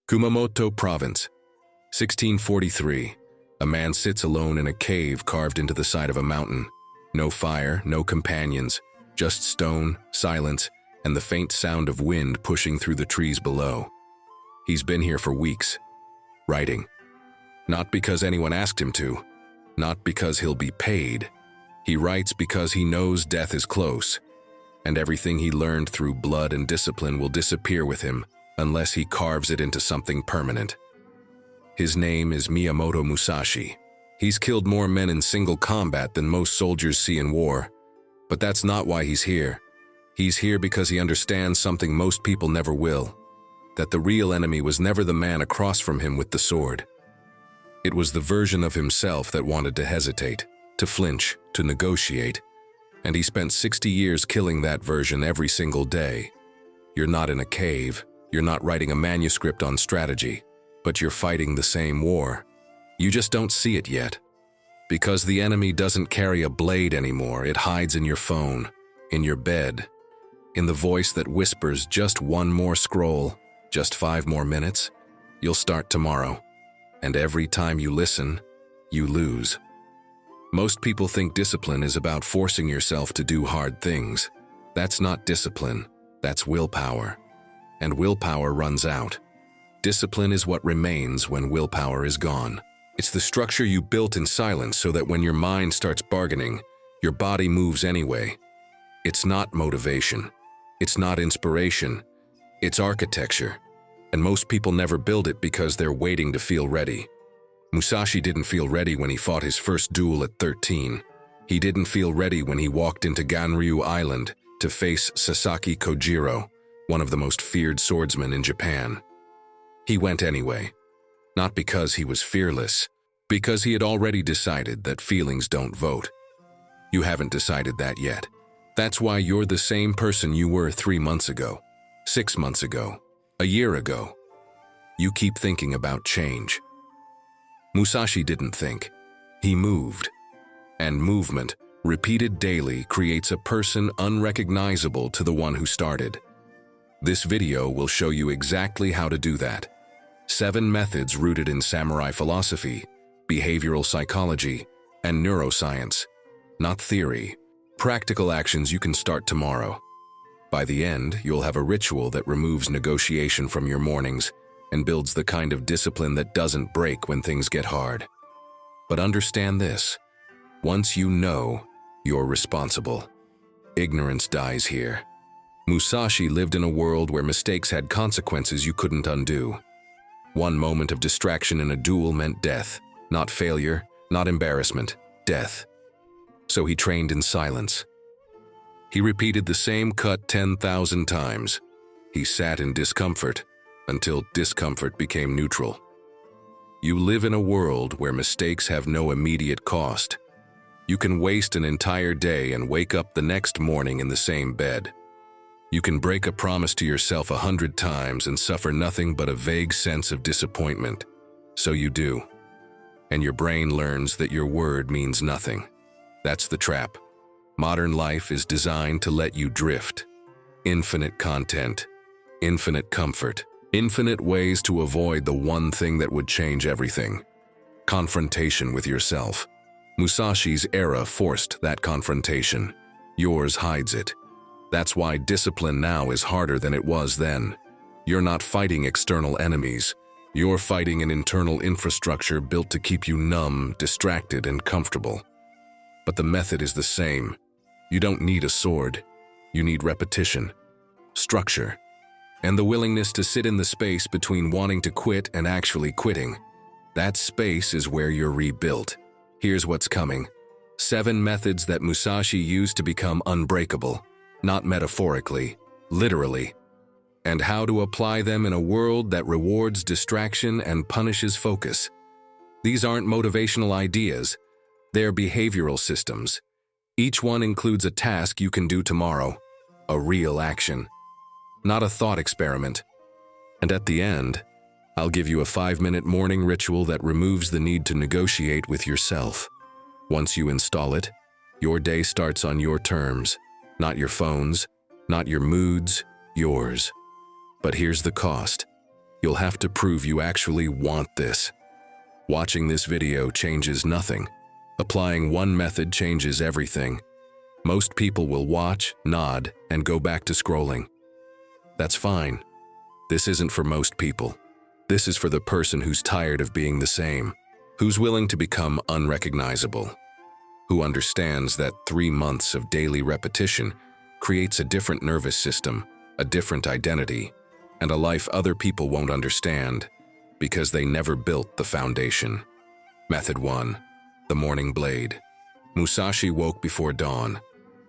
Kumamoto Province, 1643. A man sits alone in a cave carved into the side of a mountain. No fire, no companions, just stone, silence, and the faint sound of wind pushing through the trees below. He's been here for weeks, writing. Not because anyone asked him to, not because he'll be paid. He writes because he knows death is close, and everything he learned through blood and discipline will disappear with him unless he carves it into something permanent. His name is Miyamoto Musashi. He's killed more men in single combat than most soldiers see in war. But that's not why he's here. He's here because he understands something most people never will, that the real enemy was never the man across from him with the sword. It was the version of himself that wanted to hesitate, to flinch, to negotiate, and he spent 60 years killing that version every single day. You're not in a cave, you're not writing a manuscript on strategy, but you're fighting the same war. You just don't see it yet. Because the enemy doesn't carry a blade anymore, it hides in your phone, in your bed, in the voice that whispers just one more scroll, just 5 more minutes, you'll start tomorrow. And every time you listen, you lose. Most people think discipline is about forcing yourself to do hard things. That's not discipline, that's willpower. And willpower runs out. Discipline is what remains when willpower is gone. It's the structure you built in silence so that when your mind starts bargaining, your body moves anyway. It's not motivation. It's not inspiration. It's architecture. And most people never build it because they're waiting to feel ready. Musashi didn't feel ready when he fought his first duel at 13. He didn't feel ready when he walked into Ganryu Island to face Sasaki Kojiro, one of the most feared swordsmen in Japan. He went anyway. Not because he was fearless, because he had already decided that feelings don't vote. You haven't decided that yet. That's why you're the same person you were 3 months ago, 6 months ago, a year ago. You keep thinking about change. Musashi didn't think. He moved. And movement, repeated daily, creates a person unrecognizable to the one who started. This video will show you exactly how to do that. 7 methods rooted in samurai philosophy, behavioral psychology, and neuroscience. Not theory. Practical actions you can start tomorrow. By the end, you'll have a ritual that removes negotiation from your mornings and builds the kind of discipline that doesn't break when things get hard. But understand this. Once you know, you're responsible. Ignorance dies here. Musashi lived in a world where mistakes had consequences you couldn't undo. One moment of distraction in a duel meant death, not failure, not embarrassment, death. So he trained in silence. He repeated the same cut 10,000 times. He sat in discomfort until discomfort became neutral. You live in a world where mistakes have no immediate cost. You can waste an entire day and wake up the next morning in the same bed. You can break a promise to yourself 100 times and suffer nothing but a vague sense of disappointment. So you do. And your brain learns that your word means nothing. That's the trap. Modern life is designed to let you drift. Infinite content, infinite comfort, infinite ways to avoid the one thing that would change everything. Confrontation with yourself. Musashi's era forced that confrontation. Yours hides it. That's why discipline now is harder than it was then. You're not fighting external enemies. You're fighting an internal infrastructure built to keep you numb, distracted, and comfortable. But the method is the same. You don't need a sword. You need repetition, structure, and the willingness to sit in the space between wanting to quit and actually quitting. That space is where you're rebuilt. Here's what's coming. 7 methods that Musashi used to become unbreakable. Not metaphorically, literally. And how to apply them in a world that rewards distraction and punishes focus. These aren't motivational ideas. They're behavioral systems. Each one includes a task you can do tomorrow, a real action, not a thought experiment. And at the end, I'll give you a 5-minute morning ritual that removes the need to negotiate with yourself. Once you install it, your day starts on your terms, not your phone's, not your moods, yours. But here's the cost. You'll have to prove you actually want this. Watching this video changes nothing. Applying one method changes everything. Most people will watch, nod, and go back to scrolling. That's fine. This isn't for most people. This is for the person who's tired of being the same, who's willing to become unrecognizable, who understands that 3 months of daily repetition creates a different nervous system, a different identity, and a life other people won't understand because they never built the foundation. Method 1. The Morning Blade. Musashi woke before dawn.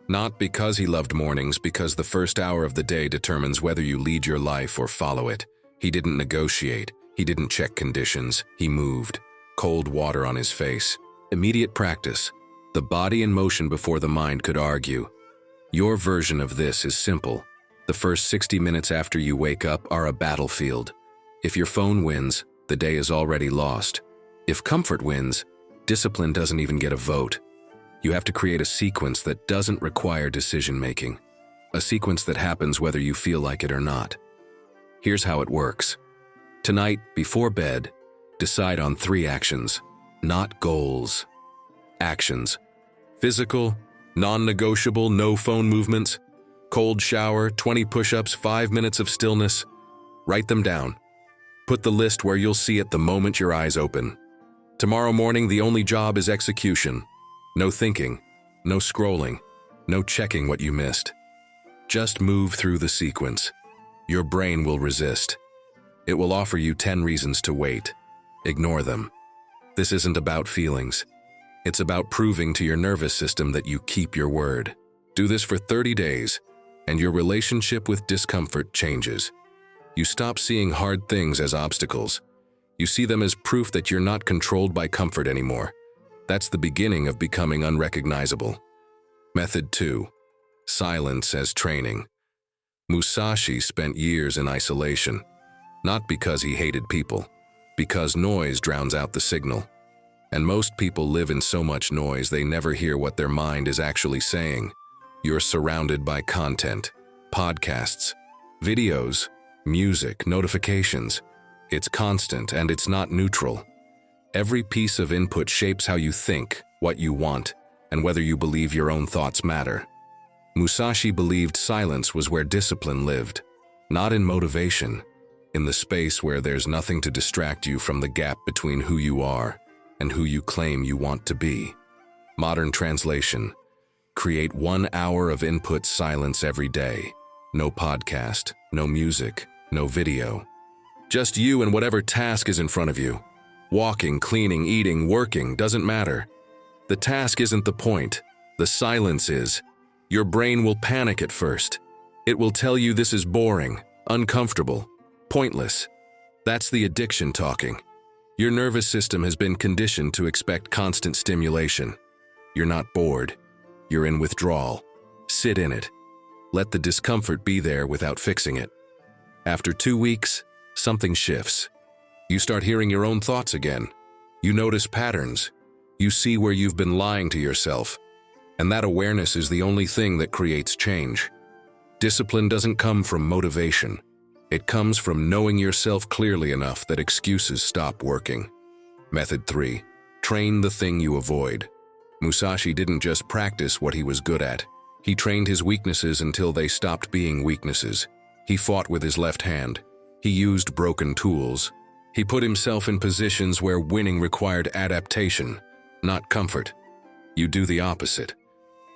Not because he loved mornings, because the first hour of the day determines whether you lead your life or follow it. He didn't negotiate. He didn't check conditions. He moved. Cold water on his face. Immediate practice. The body in motion before the mind could argue. Your version of this is simple. The first 60 minutes after you wake up are a battlefield. If your phone wins, the day is already lost. If comfort wins, discipline doesn't even get a vote. You have to create a sequence that doesn't require decision-making. A sequence that happens whether you feel like it or not. Here's how it works. Tonight, before bed, decide on 3 actions, not goals. Actions. Physical, non-negotiable, no phone movements. Cold shower, 20 push-ups, 5 minutes of stillness. Write them down. Put the list where you'll see it the moment your eyes open. Tomorrow morning, the only job is execution. No thinking, no scrolling, no checking what you missed. Just move through the sequence. Your brain will resist. It will offer you 10 reasons to wait. Ignore them. This isn't about feelings. It's about proving to your nervous system that you keep your word. Do this for 30 days, and your relationship with discomfort changes. You stop seeing hard things as obstacles. You see them as proof that you're not controlled by comfort anymore. That's the beginning of becoming unrecognizable. Method 2. Silence as training. Musashi spent years in isolation, not because he hated people, because noise drowns out the signal. And most people live in so much noise they never hear what their mind is actually saying. You're surrounded by content, podcasts, videos, music, notifications. It's constant and it's not neutral. Every piece of input shapes how you think, what you want, and whether you believe your own thoughts matter. Musashi believed silence was where discipline lived, not in motivation, in the space where there's nothing to distract you from the gap between who you are and who you claim you want to be. Modern translation. Create 1 hour of input silence every day. No podcast, no music, no video. Just you and whatever task is in front of you. Walking, cleaning, eating, working, doesn't matter. The task isn't the point. The silence is. Your brain will panic at first. It will tell you this is boring, uncomfortable, pointless. That's the addiction talking. Your nervous system has been conditioned to expect constant stimulation. You're not bored. You're in withdrawal. Sit in it. Let the discomfort be there without fixing it. After 2 weeks, something shifts. You start hearing your own thoughts again. You notice patterns. You see where you've been lying to yourself. And that awareness is the only thing that creates change. Discipline doesn't come from motivation. It comes from knowing yourself clearly enough that excuses stop working. Method 3. Train the thing you avoid. Musashi didn't just practice what he was good at. He trained his weaknesses until they stopped being weaknesses. He fought with his left hand. He used broken tools. He put himself in positions where winning required adaptation, not comfort. You do the opposite.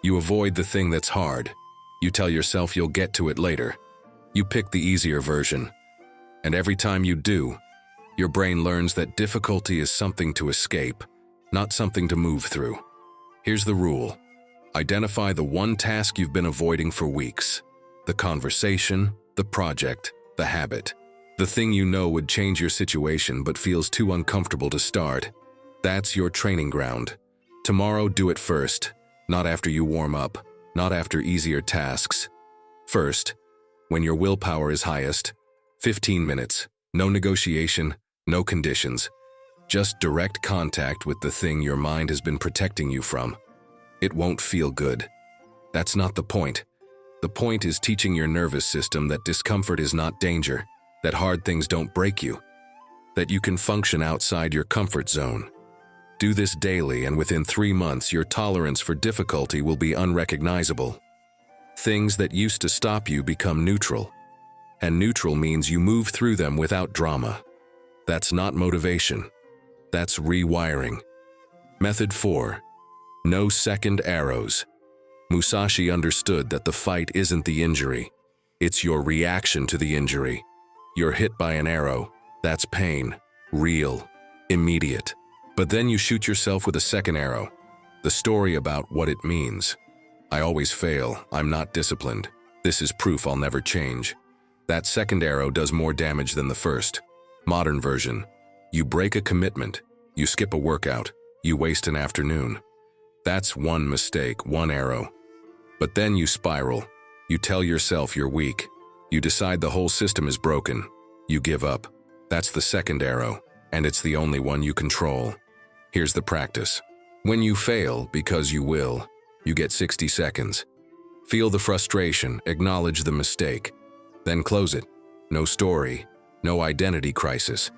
You avoid the thing that's hard. You tell yourself you'll get to it later. You pick the easier version. And every time you do, your brain learns that difficulty is something to escape, not something to move through. Here's the rule. Identify the one task you've been avoiding for weeks. The conversation, the project, the habit. The thing you know would change your situation but feels too uncomfortable to start. That's your training ground. Tomorrow, do it first, not after you warm up, not after easier tasks. First, when your willpower is highest, 15 minutes, no negotiation, no conditions. Just direct contact with the thing your mind has been protecting you from. It won't feel good. That's not the point. The point is teaching your nervous system that discomfort is not danger, that hard things don't break you, that you can function outside your comfort zone. Do this daily, and within 3 months, your tolerance for difficulty will be unrecognizable. Things that used to stop you become neutral, and neutral means you move through them without drama. That's not motivation. That's rewiring. Method 4. No second arrows. Musashi understood that the fight isn't the injury. It's your reaction to the injury. You're hit by an arrow. That's pain. Real. Immediate. But then you shoot yourself with a second arrow. The story about what it means. I always fail. I'm not disciplined. This is proof I'll never change. That second arrow does more damage than the first. Modern version. You break a commitment. You skip a workout. You waste an afternoon. That's one mistake, one arrow. But then you spiral. You tell yourself you're weak. You decide the whole system is broken. You give up. That's the second arrow, and it's the only one you control. Here's the practice. When you fail, because you will, you get 60 seconds. Feel the frustration, acknowledge the mistake, then close it. No story, no identity crisis.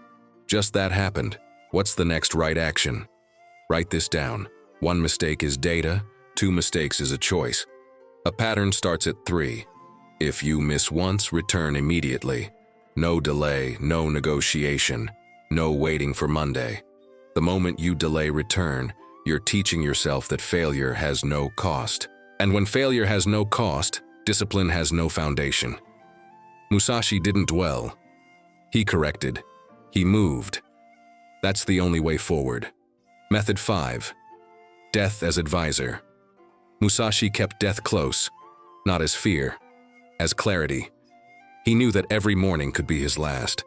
Just that happened. What's the next right action? Write this down. 1 mistake is data, 2 mistakes is a choice. A pattern starts at 3. If you miss once, return immediately. No delay, no negotiation, no waiting for Monday. The moment you delay return, you're teaching yourself that failure has no cost. And when failure has no cost, discipline has no foundation. Musashi didn't dwell. He corrected. He moved. That's the only way forward. Method 5. Death as advisor. Musashi kept death close, not as fear, as clarity. He knew that every morning could be his last,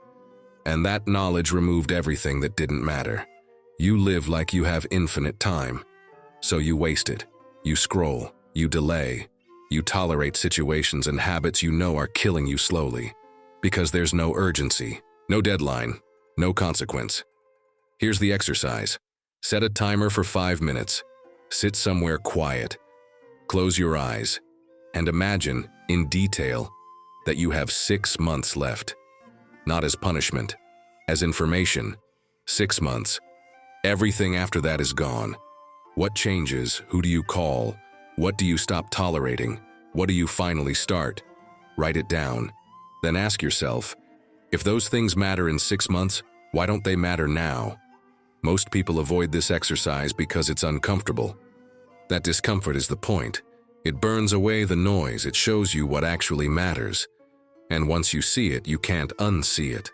and that knowledge removed everything that didn't matter. You live like you have infinite time, so you waste it. You scroll, you delay, you tolerate situations and habits you know are killing you slowly, because there's no urgency, no deadline, no consequence. Here's the exercise. Set a timer for 5 minutes. Sit somewhere quiet. Close your eyes, and imagine, in detail, that you have 6 months left. Not as punishment, as information. 6 months. Everything after that is gone. What changes? Who do you call? What do you stop tolerating? What do you finally start? Write it down. Then ask yourself, if those things matter in 6 months, why don't they matter now? Most people avoid this exercise because it's uncomfortable. That discomfort is the point. It burns away the noise. It shows you what actually matters. And once you see it, you can't unsee it.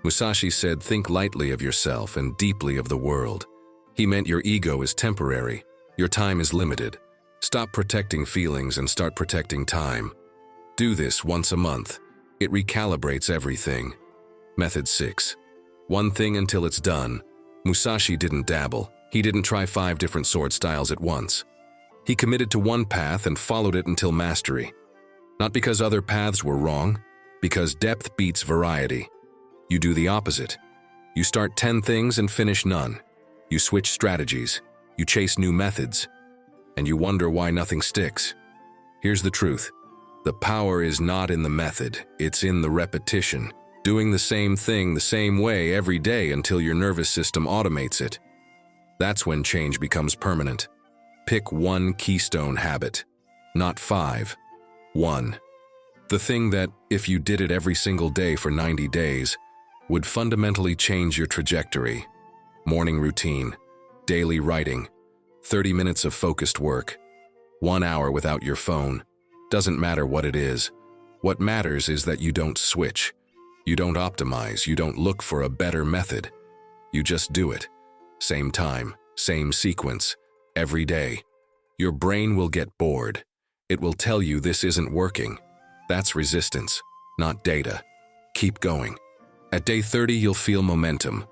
Musashi said, think lightly of yourself and deeply of the world. He meant your ego is temporary. Your time is limited. Stop protecting feelings and start protecting time. Do this once a month. It recalibrates everything. Method 6. One thing until it's done. Musashi didn't dabble. He didn't try 5 different sword styles at once. He committed to one path and followed it until mastery. Not because other paths were wrong, because depth beats variety. You do the opposite. You start 10 things and finish none. You switch strategies. You chase new methods. And you wonder why nothing sticks. Here's the truth. The power is not in the method. It's in the repetition. Doing the same thing the same way every day until your nervous system automates it. That's when change becomes permanent. Pick one keystone habit, not 5. 1. The thing that, if you did it every single day for 90 days, would fundamentally change your trajectory. Morning routine, daily writing, 30 minutes of focused work, 1 hour without your phone. Doesn't matter what it is. What matters is that you don't switch. You don't optimize. You don't look for a better method. You just do it. Same time, same sequence, every day. Your brain will get bored. It will tell you this isn't working. That's resistance, not data. Keep going. At day 30, you'll feel momentum.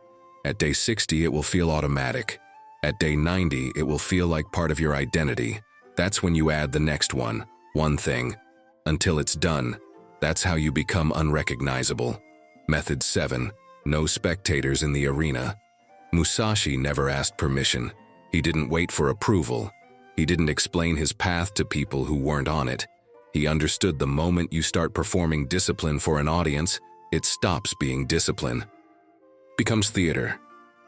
At day 60, it will feel automatic. At day 90, it will feel like part of your identity. That's when you add the next one thing, until it's done. That's how you become unrecognizable. Method 7. No spectators in the arena. Musashi never asked permission. He didn't wait for approval. He didn't explain his path to people who weren't on it. He understood the moment you start performing discipline for an audience, it stops being discipline. Becomes theater.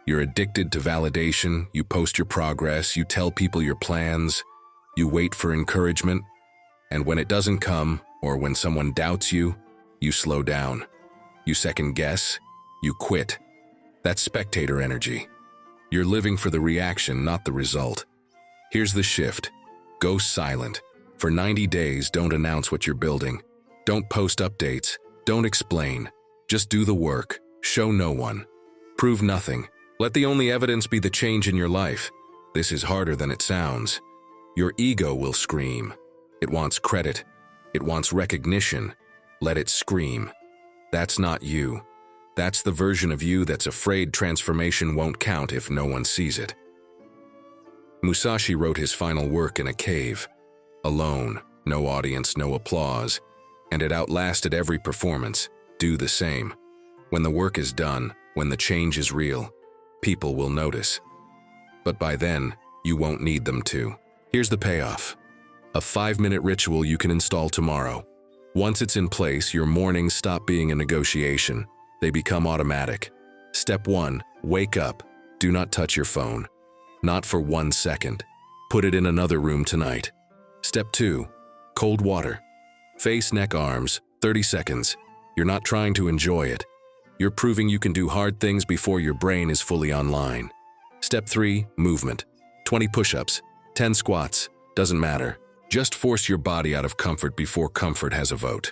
You're addicted to validation, you post your progress, you tell people your plans, you wait for encouragement, and when it doesn't come, or when someone doubts you, you slow down. You second guess, you quit. That's spectator energy. You're living for the reaction, not the result. Here's the shift. Go silent. For 90 days, don't announce what you're building. Don't post updates. Don't explain. Just do the work. Show no one. Prove nothing. Let the only evidence be the change in your life. This is harder than it sounds. Your ego will scream. It wants credit. It wants recognition. Let it scream. That's not you. That's the version of you that's afraid transformation won't count if no one sees it. Musashi wrote his final work in a cave. Alone, no audience, no applause, and it outlasted every performance. Do the same. When the work is done, when the change is real, people will notice. But by then, you won't need them to. Here's the payoff. A 5-minute ritual you can install tomorrow. Once it's in place, your mornings stop being a negotiation. They become automatic. Step 1, wake up. Do not touch your phone. Not for 1 second. Put it in another room tonight. Step 2, cold water. Face, neck, arms, 30 seconds. You're not trying to enjoy it. You're proving you can do hard things before your brain is fully online. Step 3, movement. 20 push-ups, 10 squats, doesn't matter. Just force your body out of comfort before comfort has a vote.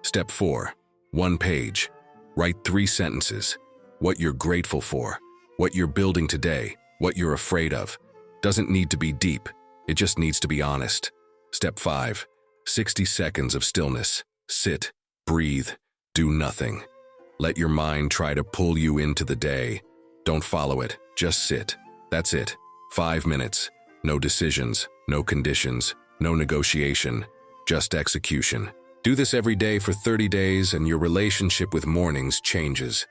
Step 4, 1 page. Write 3 sentences. What you're grateful for, what you're building today, what you're afraid of. Doesn't need to be deep, it just needs to be honest. Step 5, 60 seconds of stillness. Sit, breathe, do nothing. Let your mind try to pull you into the day. Don't follow it, just sit. That's it. 5 minutes. No decisions, no conditions, no negotiation, just execution. Do this every day for 30 days and your relationship with mornings changes.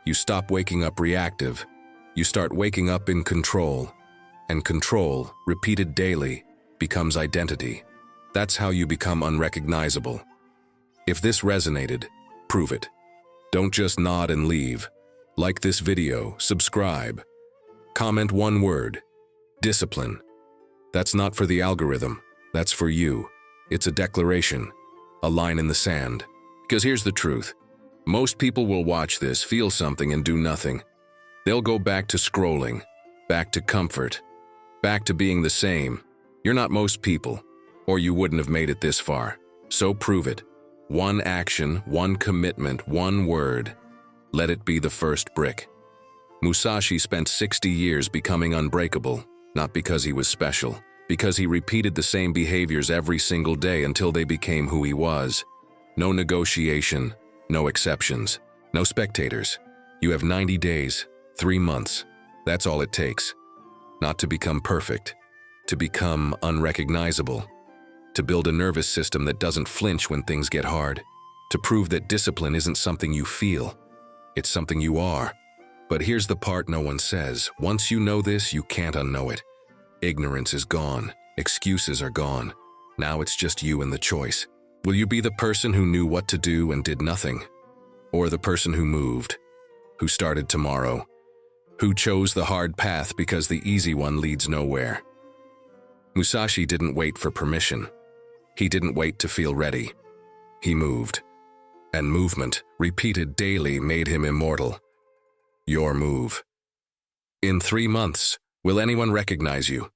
You stop waking up reactive. You start waking up in control. And control, repeated daily, becomes identity. That's how you become unrecognizable. If this resonated, prove it. Don't just nod and leave. Like this video, subscribe. Comment 1 word. Discipline. That's not for the algorithm. That's for you. It's a declaration, a line in the sand. Because here's the truth. Most people will watch this, feel something, and do nothing. They'll go back to scrolling, back to comfort, back to being the same. You're not most people, or you wouldn't have made it this far. So prove it. 1 action, 1 commitment, 1 word. Let it be the first brick. Musashi spent 60 years becoming unbreakable, not because he was special, because he repeated the same behaviors every single day until they became who he was. No negotiation, no exceptions, no spectators. You have 90 days, 3 months. That's all it takes. Not to become perfect, to become unrecognizable, to build a nervous system that doesn't flinch when things get hard, to prove that discipline isn't something you feel, it's something you are. But here's the part no one says. Once you know this, you can't unknow it. Ignorance is gone. Excuses are gone. Now it's just you and the choice. Will you be the person who knew what to do and did nothing? Or the person who moved, who started tomorrow, who chose the hard path because the easy one leads nowhere? Musashi didn't wait for permission. He didn't wait to feel ready. He moved. And movement, repeated daily, made him immortal. Your move. In 3 months, will anyone recognize you?